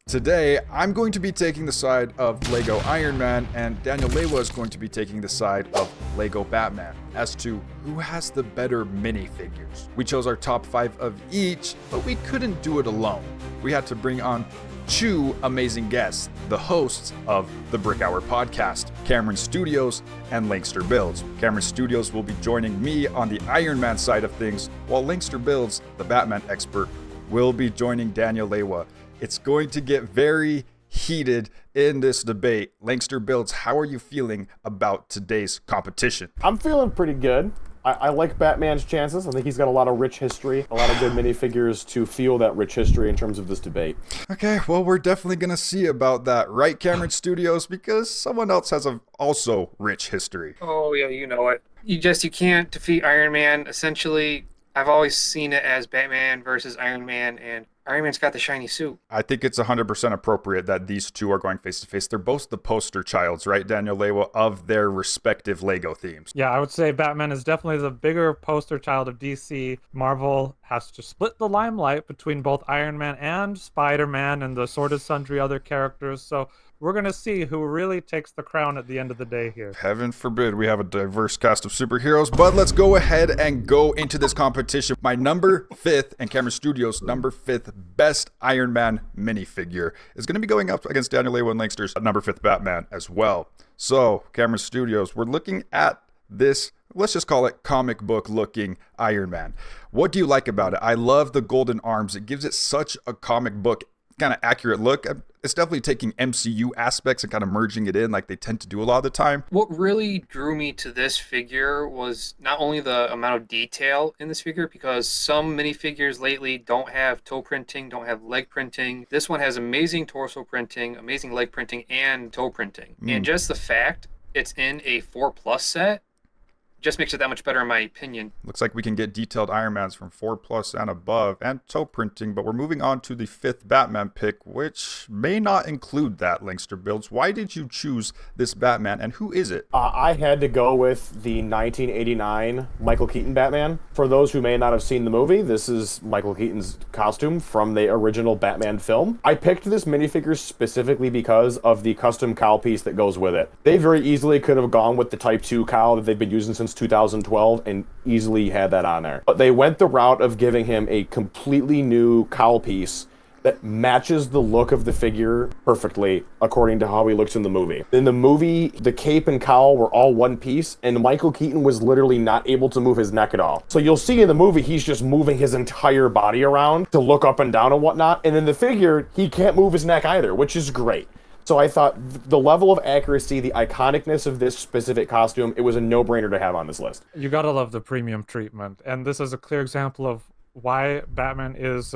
Today, I'm going to be taking the side of Lego Iron Man, and Daniel Lewa is going to be taking the side of Lego Batman as to who has the better minifigures. We chose our top 5 of each, but we couldn't do it alone. We had to bring on two amazing guests, the hosts of the Brick Hour podcast, Cameron Studios and Linkster Builds. Cameron Studios will be joining me on the Iron Man side of things, while Linkster Builds, the Batman expert, will be joining Daniel Lewa. It's going to get very heated in this debate. Linkster Builds, how are you feeling about today's competition? I'm feeling pretty good. I like Batman's chances. I think he's got a lot of rich history, a lot of good minifigures to fuel that rich history in terms of this debate. Okay, well, we're definitely going to see about that, right, Cameron Studios? Because someone else has a also rich history. Oh, yeah, you know it. You can't defeat Iron Man. Essentially, I've always seen it as Batman versus Iron Man, and Iron Man's got the shiny suit. I think it's 100% appropriate that these two are going face to face. They're both the poster childs, right, Daniel Lewa, of their respective Lego themes. Yeah, I would say Batman is definitely the bigger poster child of DC. Marvel has to split the limelight between both Iron Man and Spider-Man and the sort of sundry other characters. So we're going to see who really takes the crown at the end of the day here. Heaven forbid we have a diverse cast of superheroes, but let's go ahead and go into this competition. My number 5th and Cameron Studios' number 5th best Iron Man minifigure is going to be going up against Daniel Lewa and Linkster's number 5th Batman as well. So, Cameron Studios, we're looking at this, let's just call it comic book looking Iron Man. What do you like about it? I love the golden arms. It gives it such a comic book kind of accurate look. It's definitely taking MCU aspects and kind of merging it in like they tend to do a lot of the time. What really drew me to this figure was not only the amount of detail in this figure, because some minifigures lately don't have toe printing, don't have leg printing. This one has amazing torso printing, amazing leg printing, and toe printing. And just the fact it's in a 4+ set just makes it that much better in my opinion. Looks like we can get detailed Iron Mans from 4+ and above and toe printing, but we're moving on to the 5th Batman pick, which may not include that, Linkster Builds. Why did you choose this Batman, and who is it? I had to go with the 1989 Michael Keaton Batman. For those who may not have seen the movie, this is Michael Keaton's costume from the original Batman film. I picked this minifigure specifically because of the custom cowl piece that goes with it. They very easily could have gone with the Type 2 cowl that they've been using since 2012 and easily had that on there. But they went the route of giving him a completely new cowl piece that matches the look of the figure perfectly according to how he looks in the movie. In the movie, the cape and cowl were all one piece, and Michael Keaton was literally not able to move his neck at all. So you'll see in the movie, he's just moving his entire body around to look up and down and whatnot, and in the figure, he can't move his neck either, which is great. So I thought the level of accuracy, the iconicness of this specific costume, it was a no-brainer to have on this list. You gotta love the premium treatment, and this is a clear example of why Batman is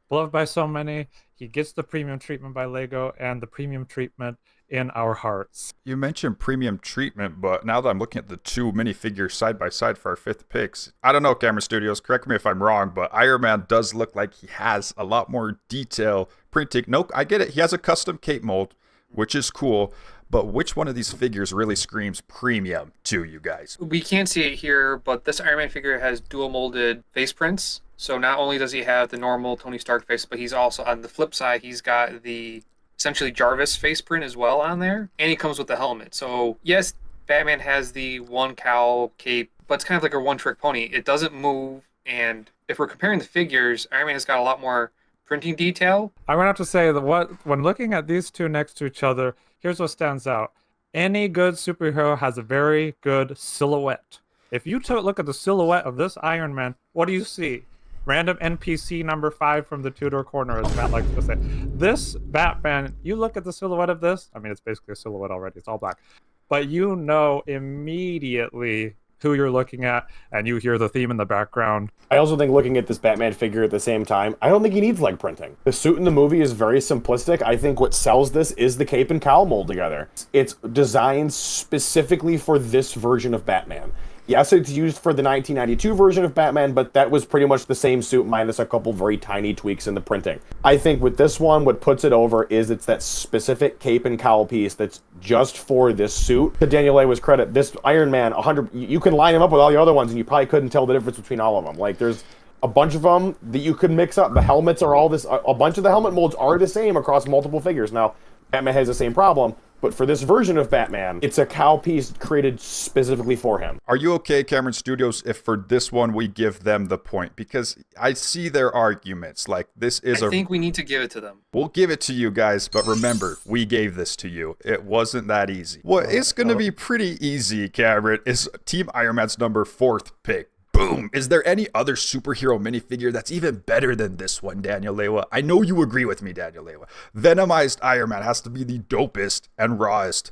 beloved by so many. He gets the premium treatment by Lego and the premium treatment in our hearts. You mentioned premium treatment, but now that I'm looking at the two minifigures side by side for our 5th picks, I don't know, Camera Studios, correct me if I'm wrong, but Iron Man does look like he has a lot more detail printing. No, I get it. He has a custom cape mold, which is cool, but which one of these figures really screams premium to you guys? We can't see it here, but this Iron Man figure has dual molded face prints. So not only does he have the normal Tony Stark face, but he's also, on the flip side, he's got the essentially Jarvis face print as well on there. And he comes with the helmet. So yes, Batman has the one cowl cape, but it's kind of like a one-trick pony. It doesn't move, and if we're comparing the figures, Iron Man has got a lot more printing detail. I would have to say that when looking at these two next to each other, here's what stands out. Any good superhero has a very good silhouette. If you look at the silhouette of this Iron Man, what do you see? Random NPC number 5 from the Tudor corner, as Matt likes to say. This Batman, you look at the silhouette of this, I mean, it's basically a silhouette already, it's all black. But you know immediately who you're looking at, and you hear the theme in the background. I also think looking at this Batman figure at the same time, I don't think he needs leg printing. The suit in the movie is very simplistic. I think what sells this is the cape and cowl mold together. It's designed specifically for this version of Batman. Yes, it's used for the 1992 version of Batman, but that was pretty much the same suit minus a couple very tiny tweaks in the printing. I think with this one, what puts it over is it's that specific cape and cowl piece that's just for this suit. To Daniel Lewa's credit, this Iron Man, 100, you can line him up with all the other ones and you probably couldn't tell the difference between all of them. Like, there's a bunch of them that you could mix up. The helmets are all this. A bunch of the helmet molds are the same across multiple figures. Now, Batman has the same problem, but for this version of Batman, it's a cow piece created specifically for him. Are you okay, Cameron Studios, if for this one we give them the point? Because I see their arguments. Like, this is I think we need to give it to them. We'll give it to you guys, but remember, we gave this to you. It wasn't that easy. What is going to be pretty easy, Cameron, is Team Iron Man's number 4th pick. Boom! Is there any other superhero minifigure that's even better than this one, Daniel Lewa? I know you agree with me, Daniel Lewa. Venomized Iron Man has to be the dopest and rawest.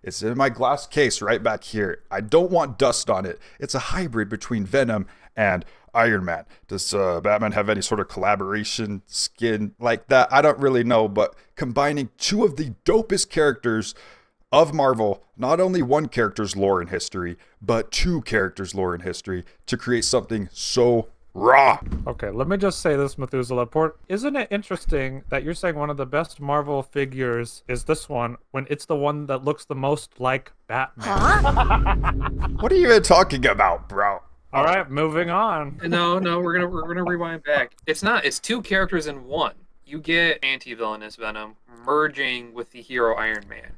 It's in my glass case right back here. I don't want dust on it. It's a hybrid between Venom and Iron Man. Does Batman have any sort of collaboration skin like that? I don't really know, but combining two of the dopest characters of Marvel, not only one character's lore in history, but two characters' lore in history to create something so raw. Okay, let me just say this, Methuselah Port. Isn't it interesting that you're saying one of the best Marvel figures is this one when it's the one that looks the most like Batman? What are you even talking about, bro? All right, moving on. No, we're gonna rewind back. It's not. It's two characters in one. You get anti-villainous Venom merging with the hero Iron Man.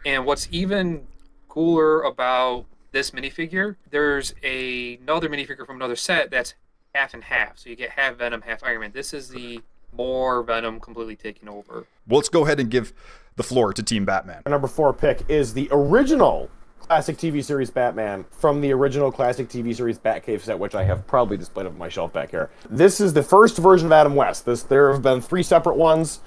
And what's even cooler about this minifigure, there's another minifigure from another set that's half and half. So you get half Venom, half Iron Man. This is the more Venom completely taking over. Well, let's go ahead and give the floor to Team Batman. Our number 4 pick is the original classic TV series Batman from the original classic TV series Batcave set, which I have probably displayed on my shelf back here. This is the first version of Adam West. There have been 3 separate ones.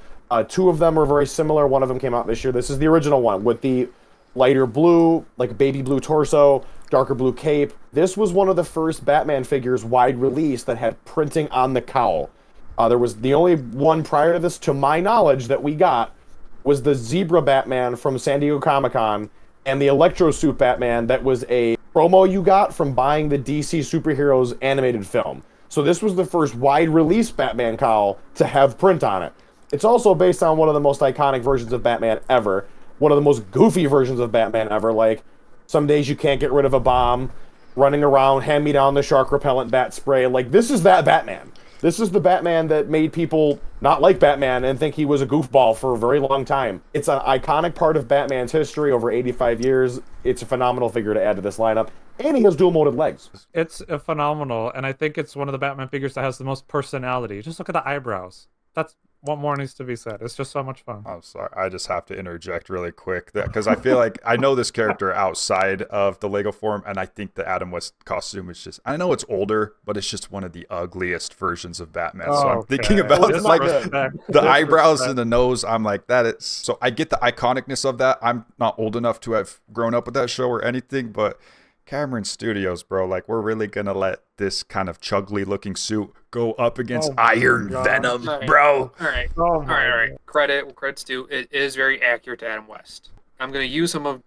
2 of them are very similar. One of them came out this year. This is the original one with the lighter blue, like baby blue torso, darker blue cape. This was one of the first Batman figures wide release that had printing on the cowl. There was the only one prior to this, to my knowledge, that we got was the Zebra Batman from San Diego Comic-Con and the Electro Suit Batman that was a promo you got from buying the DC Superheroes animated film. So this was the first wide release Batman cowl to have print on it. It's also based on one of the most iconic versions of Batman ever. One of the most goofy versions of Batman ever. Like, some days you can't get rid of a bomb, running around, hand me down the shark repellent bat spray. Like, this is that Batman. This is the Batman that made people not like Batman and think he was a goofball for a very long time. It's an iconic part of Batman's history over 85 years. It's a phenomenal figure to add to this lineup. And he has dual molded legs. It's phenomenal, and I think it's one of the Batman figures that has the most personality. Just look at the eyebrows. That's what more needs to be said. It's just so much fun. I'm sorry. I just have to interject really quick because I feel like I know this character outside of the Lego form, and I think the Adam West costume is just, I know it's older, but it's just one of the ugliest versions of Batman. So I'm thinking about like the eyebrows and the nose. I'm like, that is, so I get the iconicness of that. I'm not old enough to have grown up with that show or anything, but Cameron Studios, bro, like, we're really gonna let this kind of chugly looking suit go up against Iron Venom, bro. All right. Credit's due. It is very accurate to Adam West. I'm gonna use some of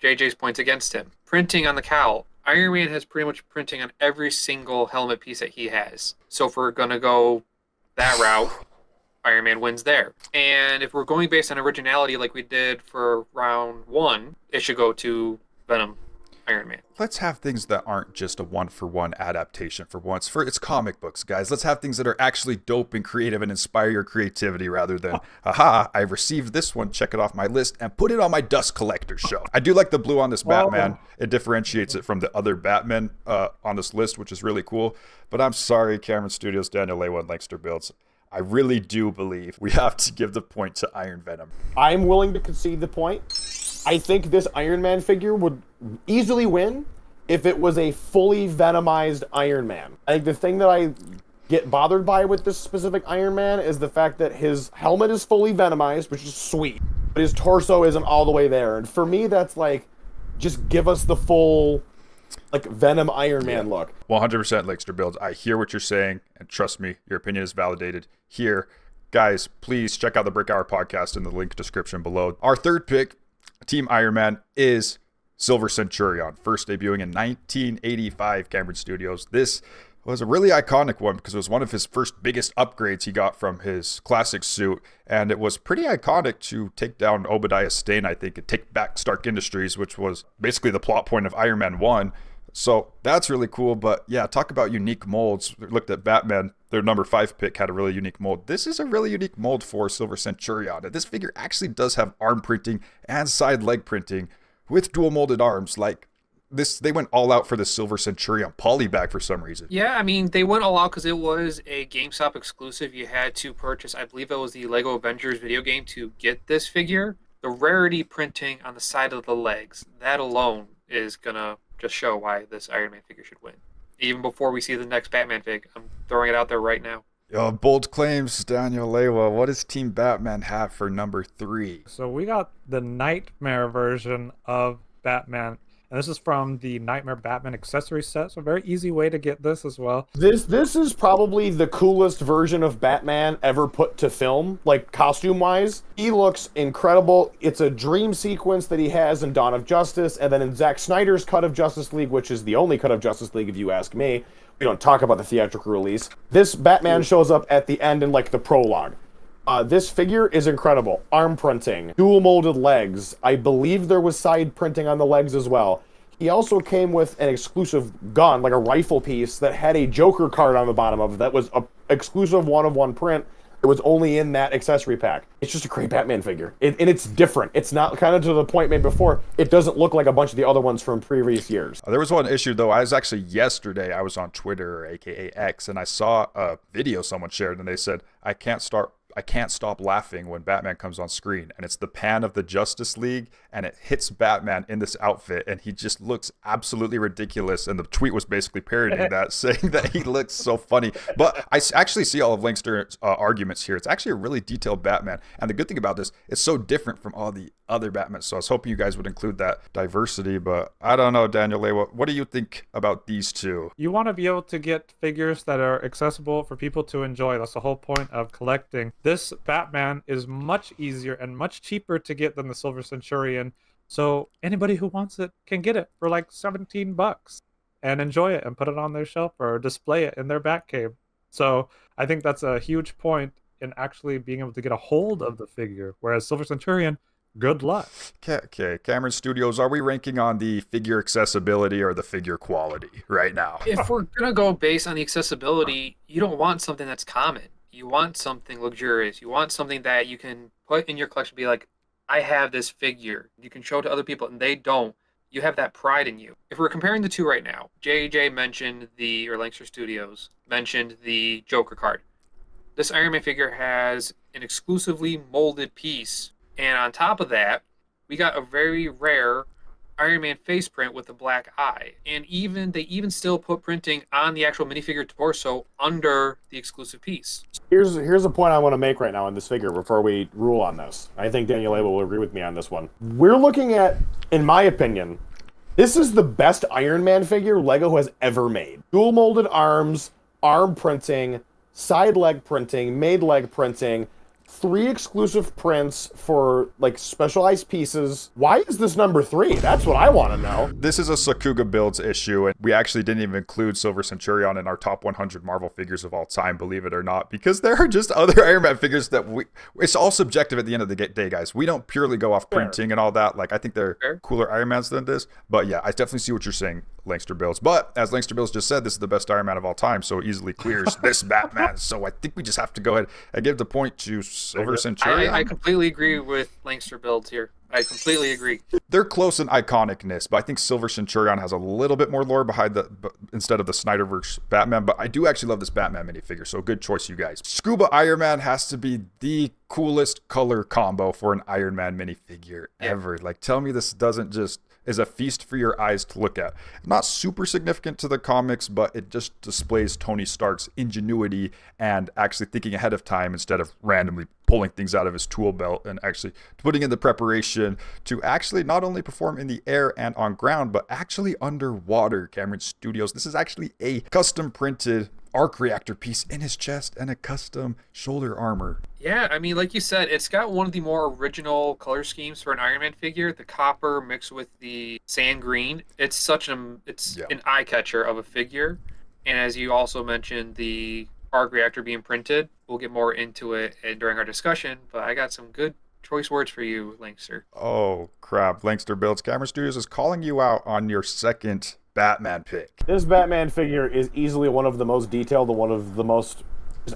JJ's points against him. Printing on the cowl. Iron Man has pretty much printing on every single helmet piece that he has. So if we're gonna go that route, Iron Man wins there. And if we're going based on originality like we did for round 1, it should go to Venom. Iron Man. Let's have things that aren't just a one-for-one adaptation for once. It's comic books, guys. Let's have things that are actually dope and creative and inspire your creativity rather than, aha, I received this one, check it off my list, and put it on my dust collector shelf. I do like the blue on this Batman. It differentiates it from the other Batman on this list, which is really cool. But I'm sorry, Cameron Studios, Daniel Lewa, and Lancaster Builds. I really do believe we have to give the point to Iron Venom. I'm willing to concede the point. I think this Iron Man figure would easily win if it was a fully Venomized Iron Man. I think the thing that I get bothered by with this specific Iron Man is the fact that his helmet is fully Venomized, which is sweet, but his torso isn't all the way there. And for me, that's like, just give us the full, like, Venom Iron Man look. 100% Lancaster Builds. I hear what you're saying, and trust me, your opinion is validated here. Guys, please check out the Brick Hour podcast in the link description below. Our third pick, Team Iron Man, is Silver Centurion, first debuting in 1985, Cameron Studios. This was a really iconic one because it was one of his first biggest upgrades he got from his classic suit, and it was pretty iconic to take down Obadiah Stane, I think, and take back Stark Industries, which was basically the plot point of Iron Man 1. So that's really cool. But yeah, talk about unique molds. Looked at Batman. Their number 5 pick had a really unique mold. This is a really unique mold for Silver Centurion. And this figure actually does have arm printing and side leg printing with dual molded arms. Like this, they went all out for the Silver Centurion polybag for some reason. Yeah, I mean, they went all out because it was a GameStop exclusive. You had to purchase, I believe it was the Lego Avengers video game to get this figure. The rarity printing on the side of the legs, that alone is going to just show why this Iron Man figure should win. Even before we see the next Batman fig, I'm throwing it out there right now. Bold claims, Daniel Lewa. What does Team Batman have for number 3? So we got the Nightmare version of Batman. And this is from the Nightmare Batman accessory set. So a very easy way to get this as well. This is probably the coolest version of Batman ever put to film, like costume-wise. He looks incredible. It's a dream sequence that he has in Dawn of Justice, and then in Zack Snyder's cut of Justice League, which is the only cut of Justice League if you ask me. We don't talk about the theatrical release. This Batman shows up at the end in like the prologue. This figure is incredible. Arm printing, dual molded legs. I believe there was side printing on the legs as well. He also came with an exclusive gun, like a rifle piece, that had a Joker card on the bottom of it. That was an exclusive one-of-one print. It was only in that accessory pack. It's just a great Batman figure. And it's different. It's not, kind of to the point made before, it doesn't look like a bunch of the other ones from previous years. There was one issue, though. I was actually yesterday, I was on Twitter, aka X, and I saw a video someone shared, and they said, I can't stop laughing when Batman comes on screen. And it's the pan of the Justice League, and it hits Batman in this outfit, and he just looks absolutely ridiculous. And the tweet was basically parodying that, saying that he looks so funny. But I actually see all of Linkster's arguments here. It's actually a really detailed Batman. And the good thing about this, it's so different from all the other Batman. So I was hoping you guys would include that diversity. But I don't know, Daniel Lewa, what do you think about these two? You want to be able to get figures that are accessible for people to enjoy. That's the whole point of collecting. This Batman is much easier and much cheaper to get than the Silver Centurion. So anybody who wants it can get it for like $17 and enjoy it and put it on their shelf or display it in their Batcave. So I think that's a huge point in actually being able to get a hold of the figure. Whereas Silver Centurion, good luck. Okay, Cameron Studios, are we ranking on the figure accessibility or the figure quality right now? If we're going to go based on the accessibility, you don't want something that's common. You want something luxurious. You want something that you can put in your collection, be like, I have this figure. You can show it to other people and they don't. You have that pride in you. If we're comparing the two right now, JJ mentioned or Lankster Studios mentioned the Joker card. This Iron Man figure has an exclusively molded piece. And on top of that, we got a very rare Iron Man face print with a black eye. And they even still put printing on the actual minifigure torso under the exclusive piece. Here's a point I want to make right now on this figure before we rule on this. I think Daniel Abel will agree with me on this one. We're looking at, in my opinion, this is the best Iron Man figure Lego has ever made. Dual molded arms, arm printing, side leg printing, made leg printing, 3 exclusive prints for like specialized pieces. Why is this number 3? That's what I want to know. This is a Sakuga Builds issue, and we actually didn't even include Silver Centurion in our top 100 Marvel figures of all time, believe it or not, because there are just other Iron Man figures that it's all subjective at the end of the day, guys. We don't purely go off printing and all that. Like, I think they're cooler Iron Mans than this, but yeah, I definitely see what you're saying, Lankster Builds. But as Lankster Builds just said, this is the best Iron Man of all time, so it easily clears this Batman. So I think we just have to go ahead and give the point to Silver Centurion. I completely agree with Lankster Builds here. I completely agree. They're close in iconicness, but I think Silver Centurion has a little bit more lore behind instead of the Snyderverse Batman. But I do actually love this Batman minifigure, so good choice, you guys. Scuba Iron Man has to be the coolest color combo for an Iron Man minifigure ever. Like, tell me this doesn't just is a feast for your eyes to look at. Not super significant to the comics, but it just displays Tony Stark's ingenuity and actually thinking ahead of time instead of randomly pulling things out of his tool belt and actually putting in the preparation to actually not only perform in the air and on ground, but actually underwater. Cameron Studios, this is actually a custom printed arc reactor piece in his chest and a custom shoulder armor. Yeah, I mean, like you said, it's got one of the more original color schemes for an Iron Man figure. The copper mixed with the sand green. It's an eye catcher of a figure. And as you also mentioned, the arc reactor being printed. We'll get more into it during our discussion, but I got some good choice words for you, Lankster. Oh, crap. Lankster Builds. Cameron Studios is calling you out on your second Batman pick? This Batman figure is easily one of the most detailed and one of the most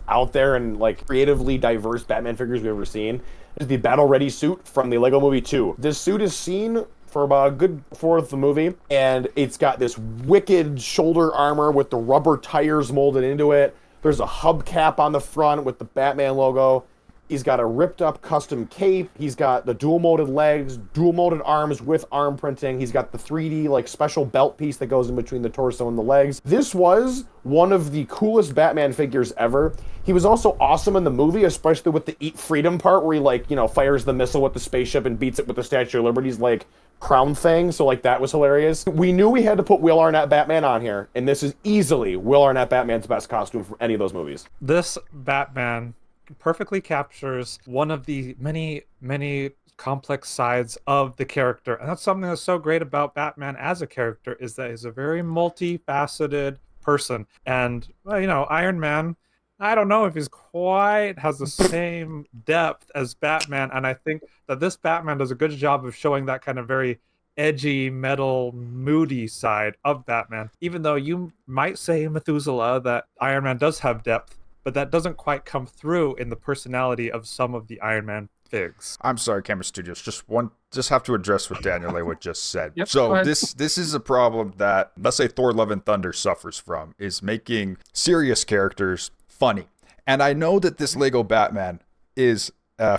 out there and like creatively diverse Batman figures we've ever seen. Is the Battle Ready suit from the Lego Movie 2. This suit is seen for about a good fourth of the movie, and it's got this wicked shoulder armor with the rubber tires molded into it. There's a hubcap on the front with the Batman logo. He's got a ripped up custom cape. He's got the dual molded legs, dual molded arms with arm printing. He's got the 3D like special belt piece that goes in between the torso and the legs. This was one of the coolest Batman figures ever. He was also awesome in the movie, especially with the Eat Freedom part where he like, you know, fires the missile with the spaceship and beats it with the Statue of Liberty's like crown thing. So like that was hilarious. We knew we had to put Will Arnett Batman on here, and this is easily Will Arnett Batman's best costume from any of those movies. This Batman perfectly captures one of the many complex sides of the character, and that's something that's so great about Batman as a character, is that he's a very multifaceted person. And well, you know, Iron Man, I don't know if he's quite has the same depth as Batman, and I think that this Batman does a good job of showing that kind of very edgy, metal, moody side of Batman. Even though you might say, Methuselah, that Iron Man does have depth, but that doesn't quite come through in the personality of some of the Iron Man figs. I'm sorry, Camera Studios. Just have to address what Daniel Lewa just said. Yep, go So ahead. this is a problem that, let's say, Thor: Love and Thunder suffers from, is making serious characters funny. And I know that this Lego Batman is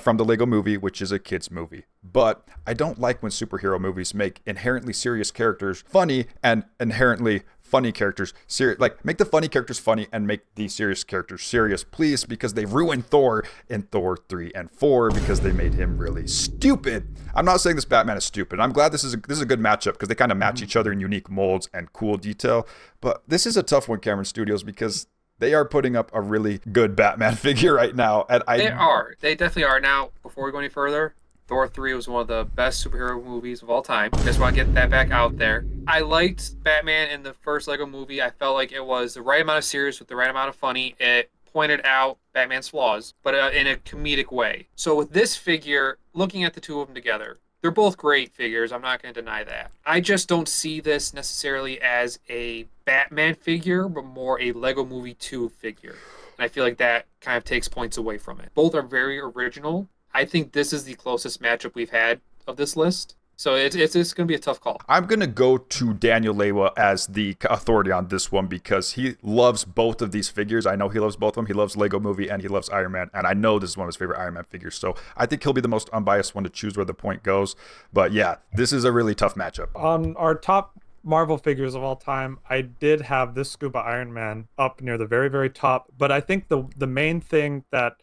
from the Lego Movie, which is a kids movie. But I don't like when superhero movies make inherently serious characters funny and inherently funny characters serious. Like, make the funny characters funny and make the serious characters serious, please, because they ruined Thor in Thor 3 and 4 because they made him really stupid. I'm not saying this Batman is stupid. I'm glad this is a good matchup because they kind of match each other in unique molds and cool detail. But this is a tough one, Cameron Studios, because they are putting up a really good Batman figure right now. And They definitely are. Now, before we go any further, Thor 3 was one of the best superhero movies of all time. Just want to get that back out there. I liked Batman in the first Lego movie. I felt like it was the right amount of serious with the right amount of funny. It pointed out Batman's flaws, but in a comedic way. So with this figure, looking at the two of them together, they're both great figures. I'm not going to deny that. I just don't see this necessarily as a Batman figure, but more a Lego Movie 2 figure. And I feel like that kind of takes points away from it. Both are very original. I think this is the closest matchup we've had of this list. So it's going to be a tough call. I'm going to go to Daniel Lewa as the authority on this one because he loves both of these figures. I know he loves both of them. He loves Lego Movie and he loves Iron Man. And I know this is one of his favorite Iron Man figures. So I think he'll be the most unbiased one to choose where the point goes. But yeah, this is a really tough matchup. On our top Marvel figures of all time, I did have this Scuba Iron Man up near the very, very top. But I think the main thing that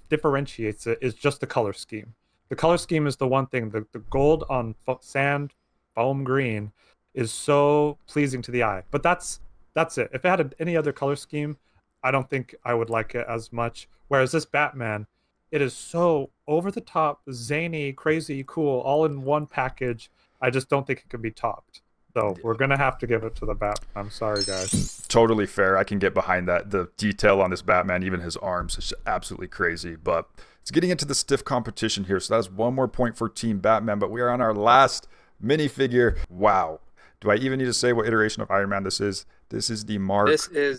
differentiates it is just the color scheme. The color scheme is the one thing. The gold on sand foam green is so pleasing to the eye. But that's it. If it had any other color scheme, I don't think I would like it as much. Whereas this Batman, it is so over the top, zany, crazy, cool, all in one package. I just don't think it can be topped. So we're going to have to give it to the Batman. I'm sorry, guys. Totally fair. I can get behind that. The detail on this Batman, even his arms, is absolutely crazy. But it's getting into the stiff competition here. So that's one more point for Team Batman. But we are on our last minifigure. Wow. Do I even need to say what iteration of Iron Man this is? This is the Mark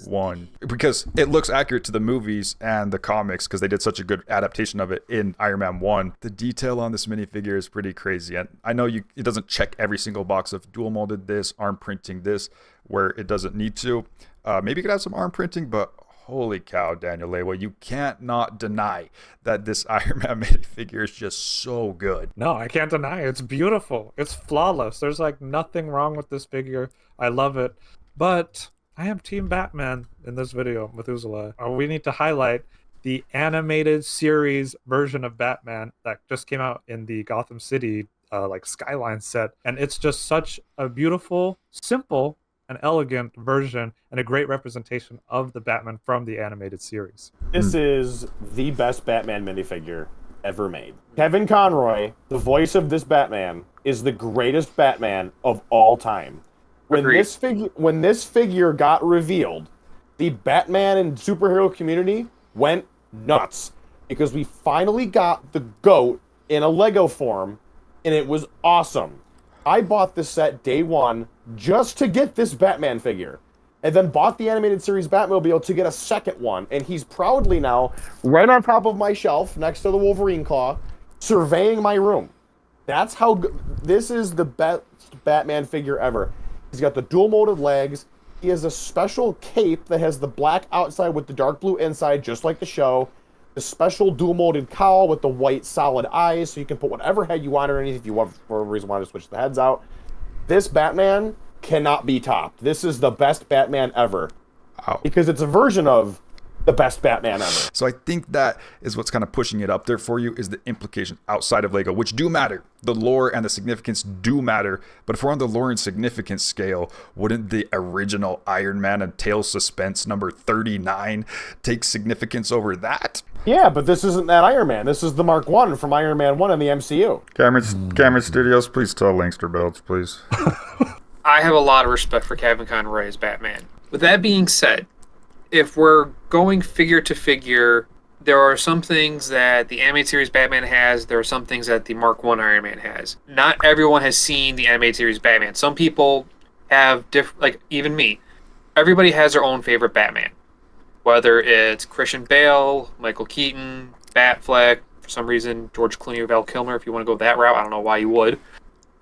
1. Because it looks accurate to the movies and the comics because they did such a good adaptation of it in Iron Man 1. The detail on this minifigure is pretty crazy. And I know it doesn't check every single box of dual molded this, arm printing this, where it doesn't need to. Maybe you could have some arm printing, but holy cow, Daniel Lewa, you can't not deny that this Iron Man minifigure is just so good. No, I can't deny it. It's beautiful. It's flawless. There's like nothing wrong with this figure. I love it. But I am Team Batman in this video, Methuselah. We need to highlight the animated series version of Batman that just came out in the Gotham City Skyline set. And it's just such a beautiful, simple, an elegant version and a great representation of the Batman from the animated series. This is the best Batman minifigure ever made. Kevin Conroy, the voice of this Batman, is the greatest Batman of all time. When this figure got revealed, the Batman and superhero community went nuts because we finally got the GOAT in a Lego form, and it was awesome. I bought this set day one, just to get this Batman figure. And then bought the animated series Batmobile to get a second one. And he's proudly now right on top of my shelf next to the Wolverine claw, surveying my room. That's how this is the best Batman figure ever. He's got the dual molded legs. He has a special cape that has the black outside with the dark blue inside, just like the show. The special dual molded cowl with the white solid eyes, so you can put whatever head you want underneath if you want, for whatever reason, want to switch the heads out. This Batman cannot be topped. This is the best Batman ever. Wow. Because it's a version of the best Batman ever. So I think that is what's kind of pushing it up there for you, is the implications outside of Lego, which do matter. The lore and the significance do matter. But if we're on the lore and significance scale, wouldn't the original Iron Man and Tales Suspense number 39 take significance over that? Yeah, but this isn't that Iron Man. This is the Mark 1 from Iron Man 1 in the MCU. Cameron Studios, please tell Linkster Builds, please. I have a lot of respect for Kevin Conroy as Batman. With that being said, if we're going figure to figure, there are some things that the animated series Batman has. There are some things that the Mark 1 Iron Man has. Not everyone has seen the animated series Batman. Some people have different, like even me. Everybody has their own favorite Batman. Whether it's Christian Bale, Michael Keaton, Batfleck, for some reason, George Clooney or Val Kilmer, if you want to go that route. I don't know why you would.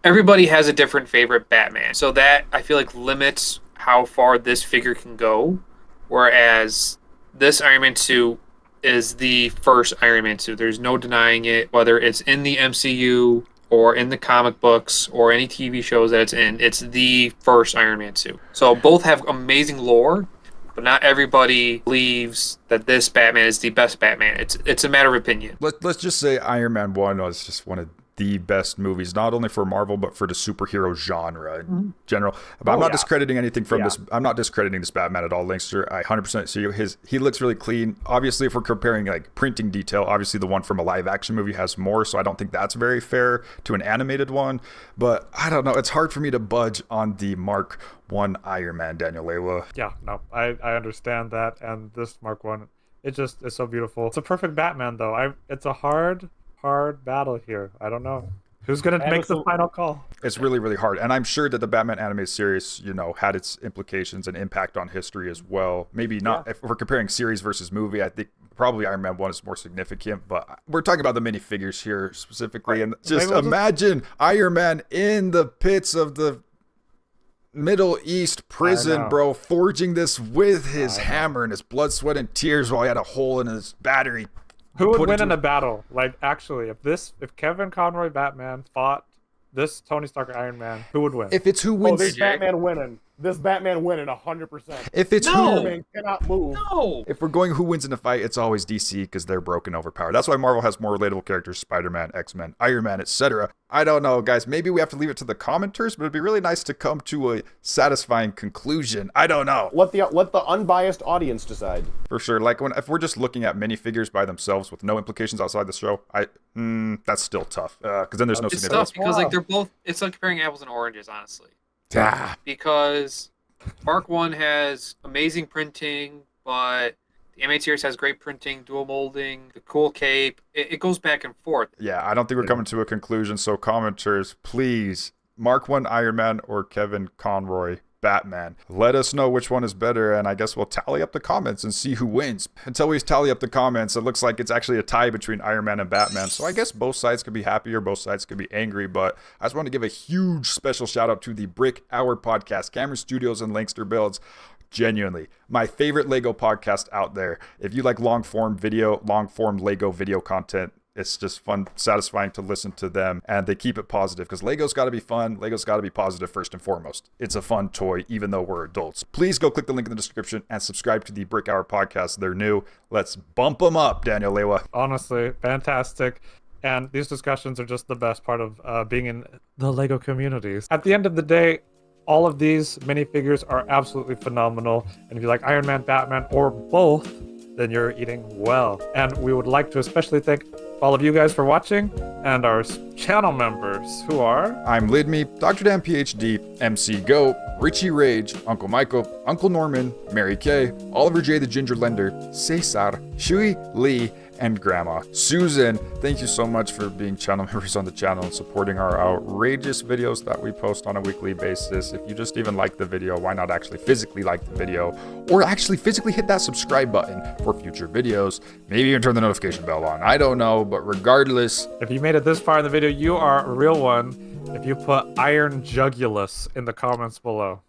Everybody has a different favorite Batman. So that, I feel like, limits how far this figure can go. Whereas this Iron Man suit is the first Iron Man suit. There's no denying it, whether it's in the MCU or in the comic books or any TV shows that it's in. It's the first Iron Man suit. So both have amazing lore, but not everybody believes that this Batman is the best Batman. It's a matter of opinion. Let's just say Iron Man 1 was just one of the best movies, not only for Marvel, but for the superhero genre in general. But I'm not discrediting anything from this. I'm not discrediting this Batman at all, Linkster. I 100% see he looks really clean. Obviously, if we're comparing like printing detail, obviously the one from a live action movie has more, so I don't think that's very fair to an animated one. But I don't know. It's hard for me to budge on the Mark 1 Iron Man, Daniel Lewa. Yeah, no, I understand that. And this Mark 1, it's so beautiful. It's a perfect Batman, though. It's a hard battle here. I don't know who's gonna make the final call. It's really, really hard, and I'm sure that the Batman animated series, had its implications and impact on history as well. Maybe not if we're comparing series versus movie. I think probably Iron Man 1 is more significant, but we're talking about the minifigures here specifically, and just imagine Iron Man in the pits of the Middle East prison, bro, forging this with his hammer and his blood, sweat, and tears while he had a hole in his battery. Who would win in a battle? Like, actually, if Kevin Conroy Batman fought this Tony Stark Iron Man, who would win? If it's who wins, this Batman winning. This Batman winning 100%. If it's Superman cannot move. No. If we're going who wins in a fight, it's always DC because they're broken, overpowered. That's why Marvel has more relatable characters: Spider-Man, X-Men, Iron Man, etc. I don't know, guys. Maybe we have to leave it to the commenters, but it'd be really nice to come to a satisfying conclusion. I don't know. Let the unbiased audience decide. For sure. Like if we're just looking at minifigures by themselves with no implications outside the show, that's still tough. Because then there's no significance. It's tough because like they're both. It's like comparing apples and oranges, honestly. Because Mark 1 has amazing printing, but the animated series has great printing, dual molding, the cool cape. It goes back and forth. Yeah, I don't think we're coming to a conclusion. So commenters, please, Mark 1 Iron Man or Kevin Conroy Batman. Let us know which one is better, and I guess we'll tally up the comments and see who wins. Until we tally up the comments, it looks like it's actually a tie between Iron Man and Batman. So I guess both sides could be happy or both sides could be angry, but I just want to give a huge special shout out to the Brick Hour podcast, Cameron Studios and Linkster Builds. Genuinely, my favorite Lego podcast out there. If you like long-form Lego video content, it's just fun, satisfying to listen to them, and they keep it positive because Lego's got to be fun. Lego's got to be positive first and foremost. It's a fun toy, even though we're adults. Please go click the link in the description and subscribe to the Brick Hour podcast. They're new. Let's bump them up, Daniel Lewa. Honestly, fantastic. And these discussions are just the best part of being in the Lego communities. At the end of the day, all of these minifigures are absolutely phenomenal. And if you like Iron Man, Batman, or both, then you're eating well. And we would like to especially thank all of you guys for watching, and our channel members, who are... I'm Lidme, Dr. Dan PhD, MC Go, Richie Rage, Uncle Michael, Uncle Norman, Mary Kay, Oliver J. the Ginger Lender, Cesar, Shui Lee, and Grandma. Susan, thank you so much for being channel members on the channel and supporting our outrageous videos that we post on a weekly basis. If you just even like the video, why not actually physically like the video, or actually physically hit that subscribe button for future videos? Maybe even turn the notification bell on. I don't know, but regardless, If you made it this far in the video, you are a real one if you put Iron Jugulus in the comments below.